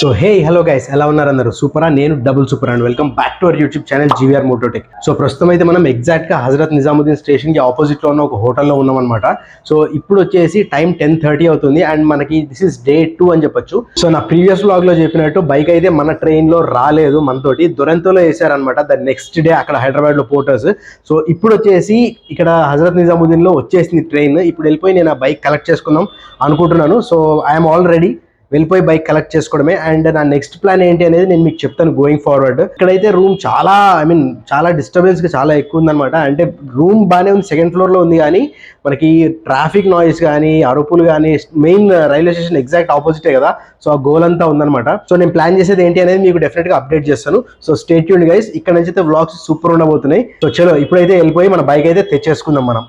So hey hello guys, ఎలా ఉన్నారు అందరూ? సూపరా? నేను double super and welcome back to our YouTube channel GVR MotoTech. So ప్రస్తుతం అయితే మనం ఎగ్జాక్ట్ గా హజరత్ నిజాముద్దీన్ స్టేషన్ కి ఆపోజిట్ లో ఉన్న ఒక హోటల్లో ఉన్నాం అనమాట. సో ఇప్పుడు వచ్చేసి టైం 10:30 అవుతుంది అండ్ మనకి దిస్ ఇస్ డే 2 అని చెప్పొచ్చు. సో నా ప్రీవియస్ వ్లాగ్ లో చెప్పినట్టు బైక్ అయితే మన ట్రైన్ లో రాలేదు, మనతోటి దురంతోలో వేసారనమాట. ద నెక్స్ట్ డే అక్కడ హైదరాబాద్ లో పోర్టర్స్. సో ఇప్పుడు వచ్చేసి ఇక్కడ హజరత్ నిజాముద్దీన్ లో వచ్చేసింది ట్రైన్. ఇప్పుడు వెళ్ళిపోయి నేను ఆ బైక్ కలెక్ట్ చేసుకుందాం అనుకుంటున్నాను. సో ఐఎమ్ ఆల్ రెడీ, వెళ్ళిపోయి బైక్ కలెక్ట్ చేసుకోవడమే. అండ్ నా నెక్స్ట్ ప్లాన్ ఏంటి అనేది నేను మీకు చెప్తాను గోయింగ్ ఫార్వర్డ్. ఇక్కడైతే రూమ్ చాలా డిస్టర్బెన్స్ చాలా ఎక్కువ ఉందన్నమాట. అంటే రూమ్ బాగానే ఉంది, సెకండ్ ఫ్లోర్ లో ఉంది, కానీ మనకి ట్రాఫిక్ నాయిస్ కానీ అరుపులు కానీ, మెయిన్ రైల్వే స్టేషన్ ఎగ్జాక్ట్ ఆపోజిటే కదా. సో ఆ గోల్ అంతా ఉందన్నమాట. సో నేను ప్లాన్ చేసేది ఏంటి అనేది మీకు డెఫినెట్ గా అప్డేట్ చేస్తాను. సో స్టే ట్యూన్డ్ గైస్, ఇక్కడ నుంచి అయితే వ్లాగ్స్ సూపర్ ఉండబోతున్నాయి. సో చలో ఇప్పుడైతే వెళ్ళిపోయి మన బైక్ అయితే తెచ్చేసుకుందాం మనం.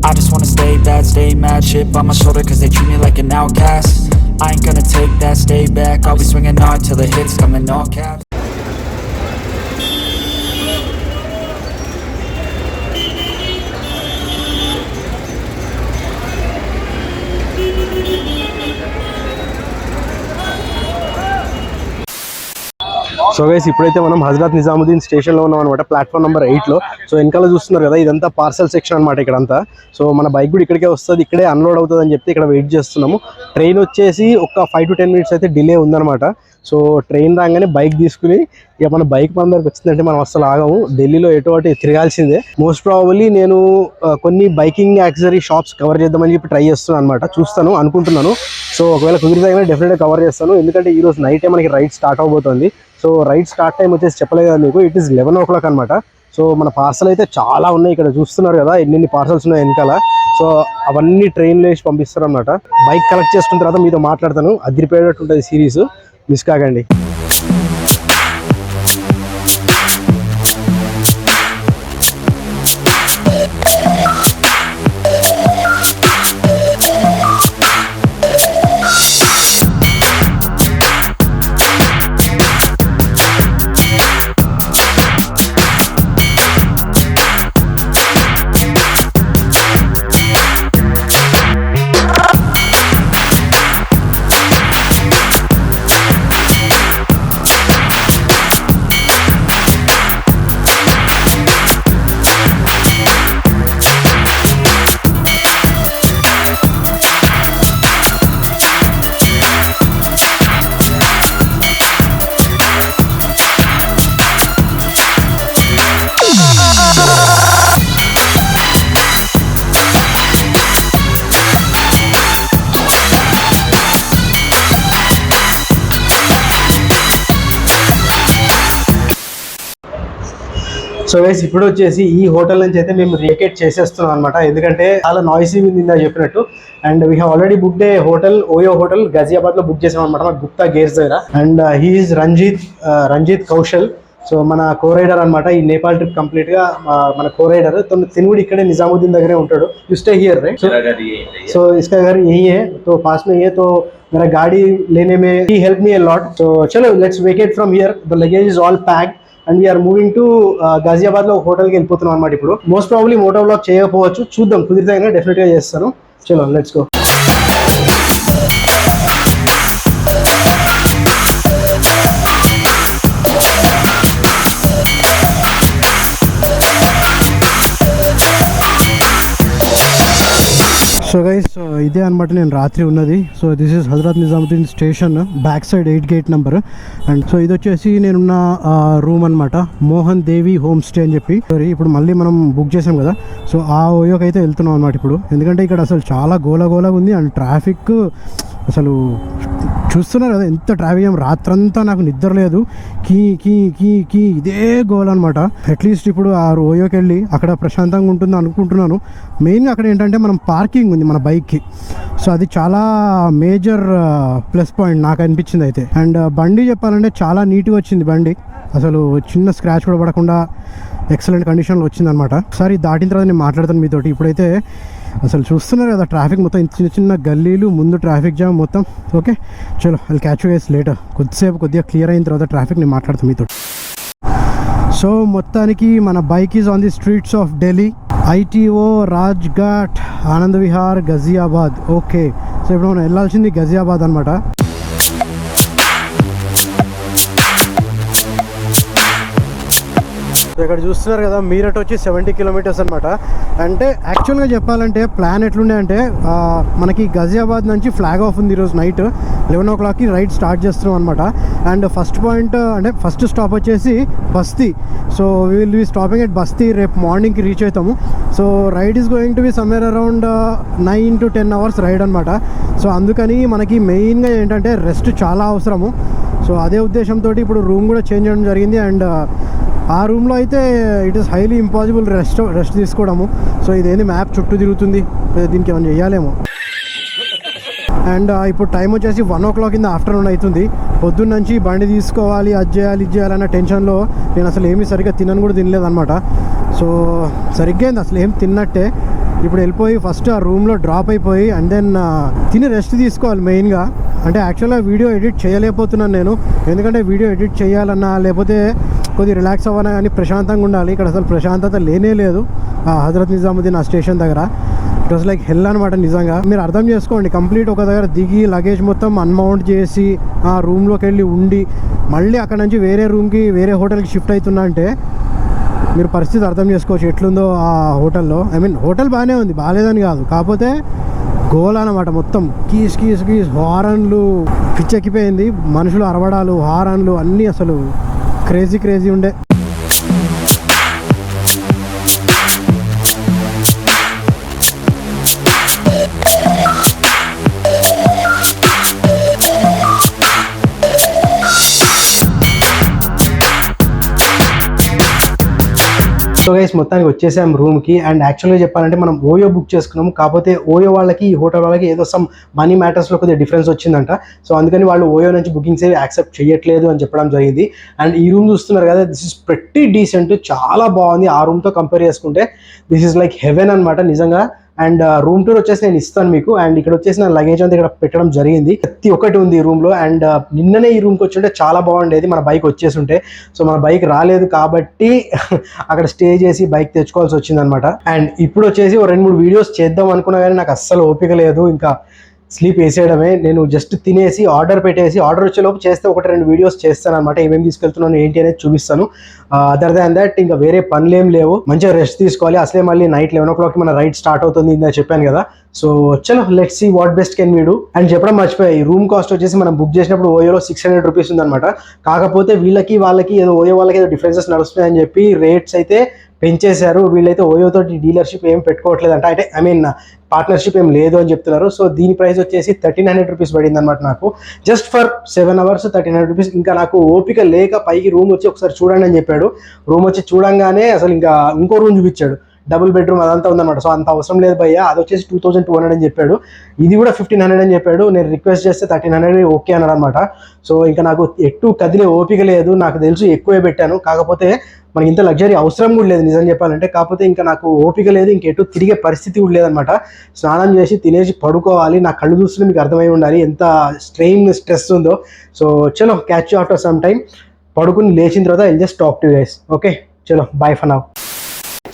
I just wanna stay bad, stay mad, shit on my shoulder cause they treat me like an outcast. I ain't gonna take that, stay back, I'll be swinging hard till the hits come in all caps. So guys, ఇప్పుడైతే మనం Hazrat Nizamuddin station లో ఉన్నాం అనమాట, platform number 8 లో. So వెనకాల చూస్తున్నారు కదా, ఇదంతా పార్సల్ సెక్షన్ అనమాట ఇక్కడంతా. సో మన బైక్ కూడా ఇక్కడికే వస్తుంది, ఇక్కడే అన్లోడ్ అవుతుంది అని చెప్తే ఇక్కడ వెయిట్ చేస్తున్నాము. ట్రైన్ వచ్చేసి ఒక 5 to 10 minutes అయితే డిలే ఉందన్నమాట. సో ట్రైన్ రాగానే బైక్ తీసుకుని ఇక మన బైక్ మన దగ్గరకు వచ్చిందంటే మనం అసలు ఆగము, ఢిల్లీలో ఎటువంటి తిరగాల్సిందే. మోస్ట్ ప్రాబబ్లీ నేను కొన్ని బైకింగ్ యాక్సెసరీ షాప్స్ కవర్ చేద్దామని చెప్పి ట్రై చేస్తున్నాను అనమాట, చూస్తాను అనుకుంటున్నాను. సో ఒకవేళ కుదిరితే డెఫినెట్గా కవర్ చేస్తాను, ఎందుకంటే ఈ రోజు నైటే మనకి రైడ్ స్టార్ట్ అవబోతుంది. సో రైడ్ స్టార్ట్ టైం వచ్చేసి చెప్పలేదు కదా మీకు, ఇట్ ఈస్ 11 o'clock అనమాట. సో మన పార్సల్ అయితే చాలా ఉన్నాయి, ఇక్కడ చూస్తున్నారు కదా ఎన్ని పార్సల్స్ ఉన్నాయి వెనకాల. సో అవన్నీ ట్రైన్లో వేసి పంపిస్తారు అనమాట. బైక్ కలెక్ట్ చేసుకున్న తర్వాత మీతో మాట్లాడతాను, అదిరిపోయేటట్టు ఉంటుంది సిరీస్, మిస్ కాకండి. సో గైస్, ఇప్పుడు వచ్చేసి ఈ హోటల్ నుంచి అయితే మేము రికేట్ చేసేస్తున్నాం అనమాట, ఎందుకంటే చాలా నాయిసీ ఉంది చెప్పినట్టు. And we have already book the hotel, OYO hotel Ghaziabad లో బుక్ చేసాం అనమాట, గుప్తా గేర్స్ దగ్గర. And he is Ranjit Kaushal. So మన కో రైడర్ అనమాట, ఈ నేపాల్ ట్రిప్ కంప్లీట్ గా మన కో రైడర్. తిను కూడా ఇక్కడే నిజాముద్దీన్ దగ్గరే ఉంటాడు. You stay here right? So इसका घर यही है, तो पास में है, तो मेरा गाड़ी लेने में he helped me a lot. So चलो let's vacate from here, the luggage is all packed and we are moving to Ghaziabad లో హోటల్కి వెళ్ళిపోతున్నాం అనమాట. ఇప్పుడు మోస్ట్ ప్రాబ్లీ మోటో వ్లాగ్ చేయకపోవచ్చు, చూద్దాం, కుదిరితే డెఫినెట్ గా చేస్తాను. చలో లెట్స్ గో. సో గైస్, ఇదే అనమాట నేను రాత్రి ఉన్నది. So this is Hazrat Nizamuddin station, back side 8 gate number. And so ఇది వచ్చేసి నేనున్న రూమ్ అనమాట, మోహన్ దేవి హోమ్ స్టే అని చెప్పి. ఇప్పుడు మళ్ళీ మనం బుక్ చేసాం కదా, సో ఆ ఓయోకి అయితే వెళ్తున్నాం అనమాట ఇప్పుడు. ఎందుకంటే ఇక్కడ అసలు చాలా గోలగోలగా ఉంది అండ్ ట్రాఫిక్ అసలు చూస్తున్నారు కదా ఎంత ట్రాఫిక్ జామ్. రాత్రంతా నాకు నిద్ర లేదు, కీ కీ కీ కీ ఇదే గోల్ అనమాట. అట్లీస్ట్ ఇప్పుడు ఆ ఓయోకి వెళ్ళి అక్కడ ప్రశాంతంగా ఉంటుంది అనుకుంటున్నాను. మెయిన్గా అక్కడ ఏంటంటే మనం పార్కింగ్ ఉంది మన బైక్కి, సో అది చాలా మేజర్ ప్లస్ పాయింట్ నాకు అనిపించింది అయితే. అండ్ బండి చెప్పాలంటే చాలా నీట్గా వచ్చింది బండి, అసలు చిన్న స్క్రాచ్ కూడా పడకుండా ఎక్సలెంట్ కండిషన్లో వచ్చిందనమాట. ఒకసారి దాటిన తర్వాత నేను మాట్లాడతాను మీతోటి. ఇప్పుడైతే అసలు చూస్తున్నారు కదా ట్రాఫిక్ మొత్తం, చిన్న చిన్న గల్లీలు, ముందు ట్రాఫిక్ జామ్ మొత్తం. ఓకే చలో, I'll catch you guys later. కొద్దిగా క్లియర్ అయిన తర్వాత ట్రాఫిక్ నేను మాట్లాడతాను మీతో. సో మొత్తానికి మన bike is on the streets of Delhi, ITO Rajghat, Anand Vihar, Ghaziabad. Okay, so ఇప్పుడు మనం వెళ్ళాల్సింది గజియాబాద్ అనమాట. ఇక్కడ చూస్తున్నారు కదా మీరట్ వచ్చి 70 కిలోమీటర్స్ అనమాట. అంటే యాక్చువల్గా చెప్పాలంటే ప్లాన్ ఎట్లుండే అంటే మనకి గజియాబాద్ నుంచి ఫ్లాగ్ ఆఫ్ ఉంది ఈరోజు నైట్ 11 o'clockకి రైడ్ స్టార్ట్ చేస్తున్నాం అనమాట. అండ్ ఫస్ట్ పాయింట్ అంటే ఫస్ట్ స్టాప్ వచ్చేసి Basti. So will be stopping at Basti. రేపు మార్నింగ్కి రీచ్ అవుతాము. So ride is going to be somewhere around 9 to 10 hours ride అనమాట. సో అందుకని మనకి మెయిన్గా ఏంటంటే రెస్ట్ చాలా అవసరము. సో అదే ఉద్దేశంతో ఇప్పుడు రూమ్ కూడా చేంజ్ చేయడం జరిగింది. అండ్ ఆ రూమ్లో అయితే it is highly impossible rest తీసుకోవడము. సో ఇదేంది మ్యాప్ చుట్టూ తిరుగుతుంది, దీనికి ఏమైనా చేయాలేమో. అండ్ ఇప్పుడు టైం వచ్చేసి 1 o'clock in the afternoon అవుతుంది. పొద్దున్న నుంచి బండి తీసుకోవాలి, అది చేయాలి ఇది చేయాలన్న టెన్షన్లో నేను అసలు ఏమీ సరిగ్గా తినను కూడా తినలేదన్నమాట. సో సరిగ్గా అయింది, అసలు ఏం తిన్నట్టే. ఇప్పుడు వెళ్ళిపోయి ఫస్ట్ ఆ రూమ్లో డ్రాప్ అయిపోయి అండ్ దెన్ తిని రెస్ట్ తీసుకోవాలి మెయిన్గా. అంటే యాక్చువల్గా వీడియో ఎడిట్ చేయలేకపోతున్నాను నేను, ఎందుకంటే వీడియో ఎడిట్ చేయాలన్నా లేకపోతే కొద్దిగా రిలాక్స్ అవ్వాలన్నా కానీ ప్రశాంతంగా ఉండాలి. ఇక్కడ అసలు ప్రశాంతత లేనే లేదు హజరత్ నిజాముద్దీన్ ఆ స్టేషన్ దగ్గర. ఇట్ వాస్ లైక్ హెల్ అనమాట నిజంగా. మీరు అర్థం చేసుకోండి, కంప్లీట్ ఒక దగ్గర దిగి లగేజ్ మొత్తం అన్మౌంట్ చేసి ఆ రూమ్లోకి వెళ్ళి ఉండి మళ్ళీ అక్కడ నుంచి వేరే రూమ్కి వేరే హోటల్కి షిఫ్ట్ అవుతున్నా అంటే మీరు పరిస్థితి అర్థం చేసుకోవచ్చు ఎట్లుందో ఆ హోటల్లో. ఐ మీన్ హోటల్ బాగానే ఉంది, బాగాలేదని కాదు, కాకపోతే గోల్ అనమాట మొత్తం. కీస్ కీస్ కీస్ హారన్లు పిచ్చెక్కిపోయింది, మనుషులు అరవడాలు హారన్లు అన్నీ అసలు క్రేజీ ఉండే. సో గైస్ మొత్తానికి వచ్చేసాం రూమ్కి. అండ్ యాక్చువల్గా చెప్పాలంటే మనం ఓయో బుక్ చేసుకున్నాము, కాకపోతే ఓయో వాళ్ళకి ఈ హోటల్ వాళ్ళకి ఏదో సమ్ మనీ మ్యాటర్స్లో కొద్దిగా డిఫరెన్స్ వచ్చిందంట. సో అందుకని వాళ్ళు ఓయో నుంచి బుకింగ్స్ ఏవి యాక్సెప్ట్ చేయట్లేదు అని చెప్పడం జరిగింది. అండ్ ఈ రూమ్ చూస్తున్నారు కదా, దిస్ ఇస్ ప్రెట్టి డీసెంట్, చాలా బాగుంది. ఆ రూమ్తో కంపేర్ చేసుకుంటే దిస్ ఇస్ లైక్ హెవెన్ అనమాట నిజంగా. అండ్ రూమ్ టూర్ వచ్చేసి నేను ఇస్తాను మీకు. అండ్ ఇక్కడ వచ్చేసి నా లగేజ్ అంతా ఇక్కడ పెట్టడం జరిగింది, ప్రతి ఒక్కటి ఉంది ఈ రూమ్లో. అండ్ నిన్ననే ఈ రూమ్కి వచ్చి ఉంటే చాలా బాగుండేది, మన బైక్ వచ్చేసి ఉంటే. సో మన బైక్ రాలేదు కాబట్టి అక్కడ స్టే చేసి బైక్ తెచ్చుకోవాల్సి వచ్చింది అనమాట. అండ్ ఇప్పుడు వచ్చేసి 2-3 వీడియోస్ చేద్దాం అనుకున్నా కానీ నాకు అస్సలు ఓపిక లేదు, ఇంకా స్లీప్ వేసేయడమే. నేను జస్ట్ తినేసి ఆర్డర్ పెట్టేసి ఆర్డర్ వచ్చేలోపు చేస్తే 1-2 వీడియోస్ చేస్తాను అనమాట. ఏమేమి తీసుకెళ్తున్నాను ఏంటి అనేది చూపిస్తాను. అదర్ దాన్ దట్ ఇంకా వేరే పనులేం లేవు, మంచిగా రెస్ట్ తీసుకోవాలి. అసలే మళ్ళీ నైట్ 11 o'clockకి మన రైడ్ స్టార్ట్ అవుతుంది ఇందా చెప్పాను కదా. సో చలో let's see what best can we do. And చెప్పడం మర్చిపోయి, ఈ రూమ్ కాస్ట్ వచ్చేసి మనం బుక్ చేసినప్పుడు ఓయోలో 600 రూపీస్ ఉందన్నమాట. కాకపోతే వీళ్ళకి వాళ్ళకి ఏదో ఓయో వాళ్ళకి ఏదో డిఫరెన్సెస్ నడుస్తున్నాయని చెప్పి రేట్స్ అయితే పెంచేశారు. వీళ్ళైతే ఓయోతో డీలర్షిప్ ఏం పెట్టుకోవట్లేదంట, అంటే ఐ మీన్ పార్ట్నర్షిప్ ఏం లేదు అని చెప్తున్నారు. సో దీని ప్రైస్ వచ్చేసి 1300 రూపీస్ పడింది అనమాట నాకు, జస్ట్ ఫర్ 7 hours 1300 రూపీస్. ఇంకా నాకు ఓపిక లేక పైకి రూమ్ వచ్చి ఒకసారి చూడండి అని చెప్పాడు. రూమ్ వచ్చి చూడంగానే అసలు ఇంకా ఇంకో రూమ్ చూపించాడు, డబుల్ బెడ్రూమ్ అదంతా ఉందన్నమాట. సో అంత అవసరం లేదు భయ్య, అది వచ్చేసి 2200 అని చెప్పాడు. ఇది కూడా 1500 అని చెప్పాడు. నేను రిక్వెస్ట్ చేస్తే 1300 ఓకే అన్నాడు అనమాట. సో ఇంకా నాకు ఎటు కదిలే ఓపిక లేదు, నాకు తెలుసు ఎక్కువే పెట్టాను, కాకపోతే మనకి ఇంత లగ్జరీ అవసరం కూడా లేదు నిజం చెప్పాలంటే. కాకపోతే ఇంకా నాకు ఓపిక లేదు, ఇంకెటు తిరిగే పరిస్థితి కూడా లేదనమాట. స్నానం చేసి తినేసి పడుకోవాలి. నా కళ్ళు చూస్తుంటే మీకు అర్థమై ఉండాలి ఎంత స్ట్రెస్ ఉందో. సో చలో catch you after some time. పడుకుని లేచిన తర్వాత I'll just talk to you guys. Okay చలో bye for now.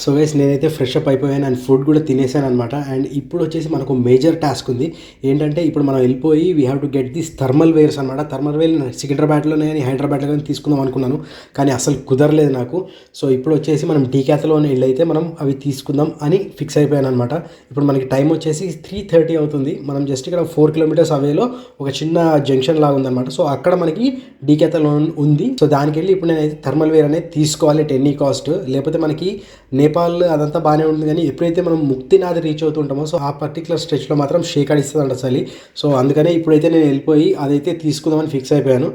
So guys నేనైతే ఫ్రెష్ అప్ అయిపోయాను అండ్ ఫుడ్ కూడా తినేసాను అనమాట. అండ్ ఇప్పుడు వచ్చేసి మనకు మేజర్ టాస్క్ ఉంది. ఏంటంటే ఇప్పుడు మనం వెళ్ళిపోయి we have to get this thermal wears అనమాట. థర్మల్ వేర్ సికింద్రాబాద్లోనే కానీ హైదరాబాద్లో కానీ తీసుకుందాం అనుకున్నాను, కానీ అసలు కుదరలేదు నాకు. సో ఇప్పుడు వచ్చేసి మనం డీకాథ్లోనే వెళ్ళైతే మనం అవి తీసుకుందాం అని ఫిక్స్ అయిపోయాను అనమాట. ఇప్పుడు మనకి టైం వచ్చేసి 3:30 అవుతుంది. మనం జస్ట్ ఇక్కడ 4 kilometers అవేలో ఒక చిన్న జంక్షన్ లాగా ఉందన్నమాట. సో అక్కడ మనకి డీకాథ్లోన్ ఉంది. సో దానికి వెళ్ళి ఇప్పుడు నేనైతే థర్మల్ వేర్ అనేది తీసుకోవాలి at any cost. లేకపోతే మనకి నేపాల్ అదంతా బాగానే ఉంటుంది, కానీ ఎప్పుడైతే మనం ముక్తినాథ్ రీచ్ అవుతుంటామో సో ఆ పర్టికులర్ స్ట్రెచ్లో మాత్రం షేక్ ఆడిస్తుందంట చలి. సో అందుకనే ఇప్పుడైతే నేను వెళ్ళిపోయి అదైతే తీసుకుందామని ఫిక్స్ అయిపోయాను.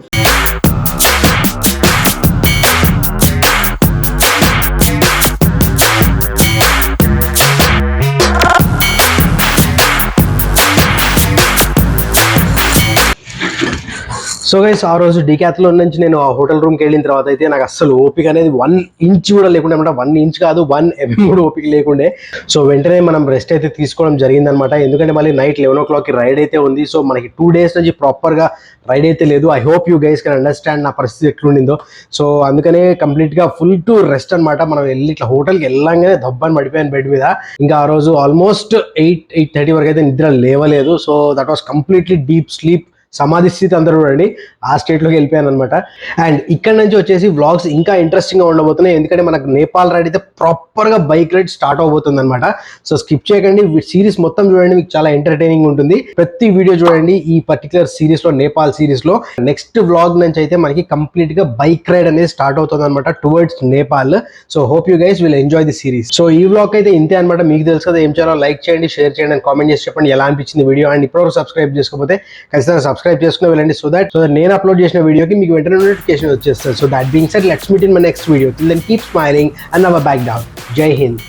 సో గైస్ ఆ రోజు డీకాథ్లోన్ నుంచి నేను ఆ హోటల్ రూమ్కి వెళ్ళిన తర్వాత అయితే నాకు అస్సలు ఓపిక అనేది 1 inch కూడా లేకుండా అనమాట. 1 inch కాదు 1 mm కూడా ఓపిక లేకుండే. సో వెంటనే మనం రెస్ట్ అయితే తీసుకోవడం జరిగిందనమాట. ఎందుకంటే మళ్ళీ నైట్ 11 o'clockకి రైడ్ అయితే ఉంది. సో మనకి 2 days నుంచి ప్రాపర్గా రైడ్ అయితే లేదు. I hope you guys can understand నా పరిస్థితి ఎట్లుండిందో. సో అందుకనే కంప్లీట్గా ఫుల్ టు రెస్ట్ అనమాట. మనం వెళ్ళి ఇట్లా హోటల్కి వెళ్ళంగానే దబ్బాని పడిపోయాను బెడ్ మీద. ఇంకా ఆ రోజు ఆల్మోస్ట్ 8-8:30 వరకు అయితే నిద్ర లేవలేదు. So that was completely deep sleep. సమాధి స్థితి అందరూ చూడండి, ఆ స్టేట్లోకి వెళ్ళిపోయాను అనమాట. అండ్ ఇక్కడ నుంచి వచ్చేసి వ్లాగ్స్ ఇంకా ఇంట్రెస్టింగ్గా ఉండబోతున్నాయి, ఎందుకంటే మనకు నేపాల్ రైడ్ అయితే ప్రాపర్గా బైక్ రైడ్ స్టార్ట్ అవబోతుంది అనమాట. సో స్కిప్ చేయకండి, సిరీస్ మొత్తం చూడండి, మీకు చాలా ఎంటర్టైనింగ్ ఉంటుంది. ప్రతి వీడియో చూడండి ఈ పర్టికులర్ సిరీస్లో, నేపాల్ సిరీస్లో. నెక్స్ట్ వ్లాగ్ నుంచి అయితే మనకి కంప్లీట్గా బైక్ రైడ్ అనేది స్టార్ట్ అవుతుంది అనమాట towards Nepal. So hope you guys will enjoy the series. So ఈ వ్లాగ్ అయితే ఇంతే అనమాట. మీకు తెలుసు కదా ఏం చేయాలో, లైక్ చేయండి, షేర్ చేయండి అండ్ కామెంట్ చేసి చెప్పండి ఎలా అనిపించింది వీడియో. అండ్ ఇప్పుడు సబ్స్క్రైబ్ చేసుకోకపోతే ఖచ్చితంగా సబ్స్క్రైబ్ చేసుకుని వెళ్ళండి, సో దట్ నేను అప్లోడ్ చేసిన వీడియోకి మీకు వెంటనే నోటిఫికేషన్ వచ్చేస్తుంది. So that being said, let's meet in my next video. Till then keep smiling and never back down. జై హింద్.